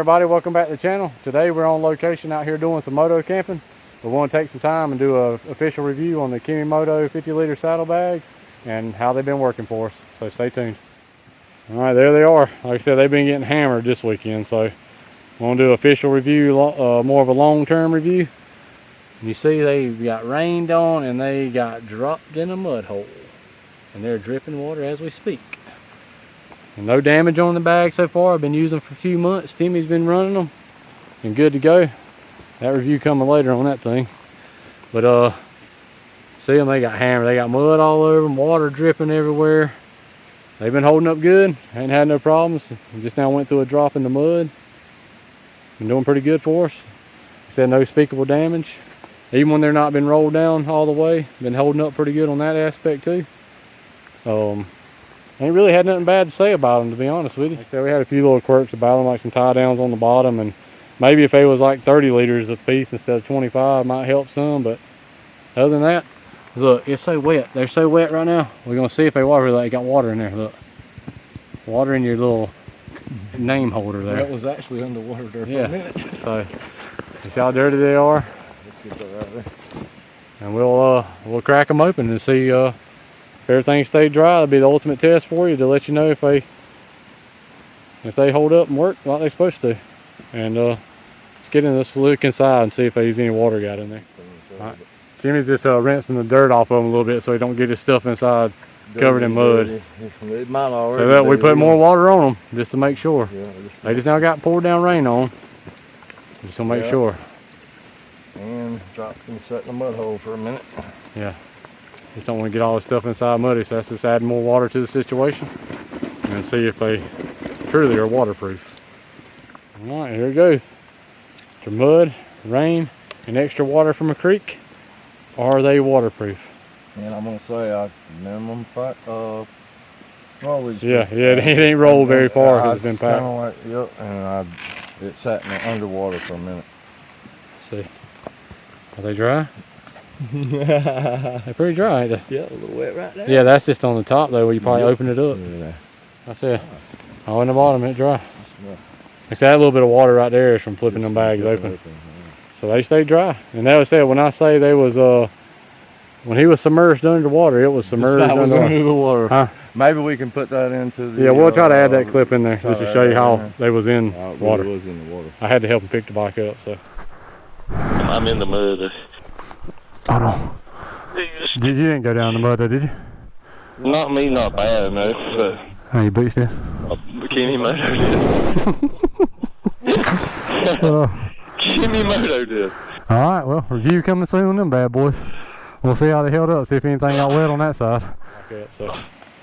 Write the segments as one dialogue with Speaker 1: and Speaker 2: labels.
Speaker 1: everybody, welcome back to the channel. Today we're on location out here doing some moto camping. We want to take some time and do an official review on the Kemimoto 50L saddlebags and how they've been working for us, so stay tuned. Alright, there they are. Like I said, they've been getting hammered this weekend, so we're going to do an official review, more of a long-term review. And you see they got rained on and they got dropped in a mud hole. And they're dripping water as we speak. And no damage on the bag so far. I've been using them for a few months. Timmy's been running them and good to go. That review coming later on that thing. But see them, they got hammered. They got mud all over them, water dripping everywhere. They've been holding up good. Ain't had no problems. Just now went through a drop in the mud. Been doing pretty good for us. Said no unspeakable damage. Even when they're not been rolled down all the way, been holding up pretty good on that aspect too. Ain't really had nothing bad to say about them, to be honest with you. Like I said, we had a few little quirks about them, like some tie downs on the bottom, and maybe if they was like 30 liters a piece instead of 25, might help some. But other than that, look, it's so wet. They're so wet right now. We're gonna see if they water. They got water in there. Look, water in your little name holder there.
Speaker 2: That was actually underwater there for a minute.
Speaker 1: So, see how dirty they are.
Speaker 2: Let's get that right there.
Speaker 1: And we'll crack them open and see if everything stayed dry. It'll be the ultimate test for you to let you know if they hold up and work like they're supposed to. And let's get in this, look inside and see if there's any water got in there. Right. Jimmy's just rinsing the dirt off of them a little bit so he don't get his stuff inside covered in mud. So that we put more water on them just to make sure. Yeah, they just now got poured down rain on. Just to make sure.
Speaker 2: And dropped and set in the mud hole for a minute.
Speaker 1: Yeah. Just don't want to get all the stuff inside muddy, so that's just adding more water to the situation and see if they truly are waterproof. All right, here it goes. After mud, rain, and extra water from a creek, are they waterproof?
Speaker 2: And I'm gonna say minimum pack.
Speaker 1: Yeah, it ain't rolled very far because it's been packed.
Speaker 2: Like, yep, and it sat in the underwater for a minute.
Speaker 1: Let's see, are they dry? They're pretty dry, ain't they?
Speaker 2: Yeah, a little wet right there.
Speaker 1: Yeah, that's just on the top though, where you probably open it up. Yeah. That's it. Oh, in the bottom, it's dry. Like that little bit of water right there is from flipping them bags open. So they stay dry. And that was said, when I say they was, when he was submerged underwater, it was submerged under
Speaker 2: the water.
Speaker 1: Huh?
Speaker 2: Maybe we can put that into the...
Speaker 1: Yeah, we'll try to add that clip in there just to show you how they was in water.
Speaker 2: It was in the water.
Speaker 1: I had to help him pick the bike up, so.
Speaker 3: I'm in the mud.
Speaker 1: Hold on. You didn't go down the mud though, did you?
Speaker 3: Not me, not bad enough, but...
Speaker 1: Oh, you beached it?
Speaker 3: Kemimoto did. Kemimoto did.
Speaker 1: Alright, well, review coming soon on them bad boys. We'll see how they held up, see if anything got wet on that side. Okay, so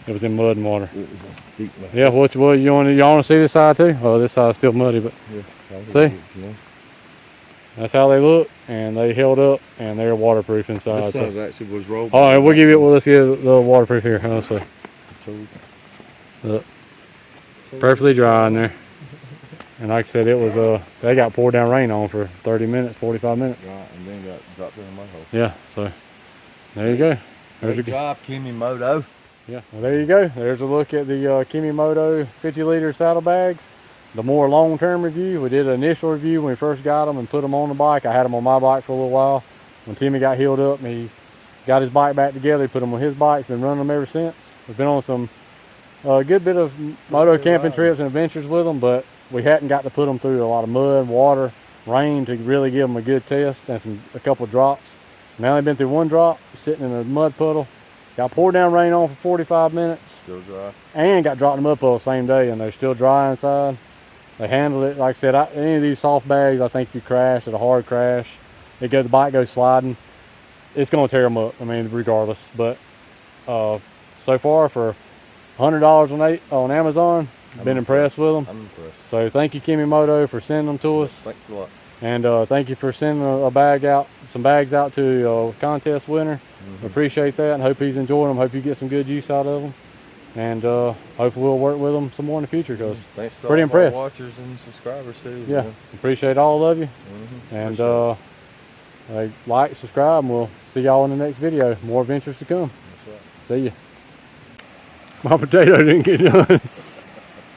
Speaker 1: it was in mud and water. It was deep mud. Yeah, you want to see this side too? Oh, this side's still muddy, but see? That's how they look, and they held up, and they're waterproof inside.
Speaker 2: This side actually was rolled.
Speaker 1: Oh, and let's get the waterproof here, honestly. Look, perfectly dry in there. And like I said, it was they got poured down rain on for 30 minutes, 45 minutes.
Speaker 2: Right, and then got dropped in the mud hole.
Speaker 1: Yeah, so there you go.
Speaker 2: Good job, Kemimoto.
Speaker 1: Yeah, well there you go. There's a look at the Kemimoto 50L saddlebags. The more long-term review, we did an initial review when we first got them and put them on the bike. I had them on my bike for a little while. When Timmy got healed up and he got his bike back together, he put them on his bike. He's been running them ever since. We've been on some good bit of moto camping trips and adventures with them, but we hadn't got to put them through a lot of mud, water, rain to really give them a good test and a couple of drops. Now they've been through one drop, sitting in a mud puddle. Got poured down rain on for 45 minutes. Still dry. And got dropped in the mud puddle the same day, and they're still dry inside. They handled it, like I said, any of these soft bags, I think if you crash, at a hard crash, the bike goes sliding, it's going to tear them up, I mean, regardless. But so far, for $100 on Amazon, I've been impressed with them. I'm impressed. So thank you, Kemimoto, for sending them to us.
Speaker 2: Thanks a lot.
Speaker 1: And thank you for sending some bags out to a contest winner. Appreciate that, and hope he's enjoying them. Hope you get some good use out of them. And hopefully we'll work with them some more in the future, because pretty impressed.
Speaker 2: Watchers and subscribers too.
Speaker 1: Yeah, appreciate all of you. And like, subscribe, and we'll see y'all in the next video. More adventures to come. That's right. See ya. My potato didn't get done.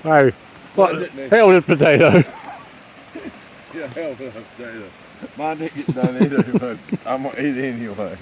Speaker 1: Hey, what the hell is potato?
Speaker 4: Yeah, hell, mine didn't get done either, but I'm gonna eat it anyway.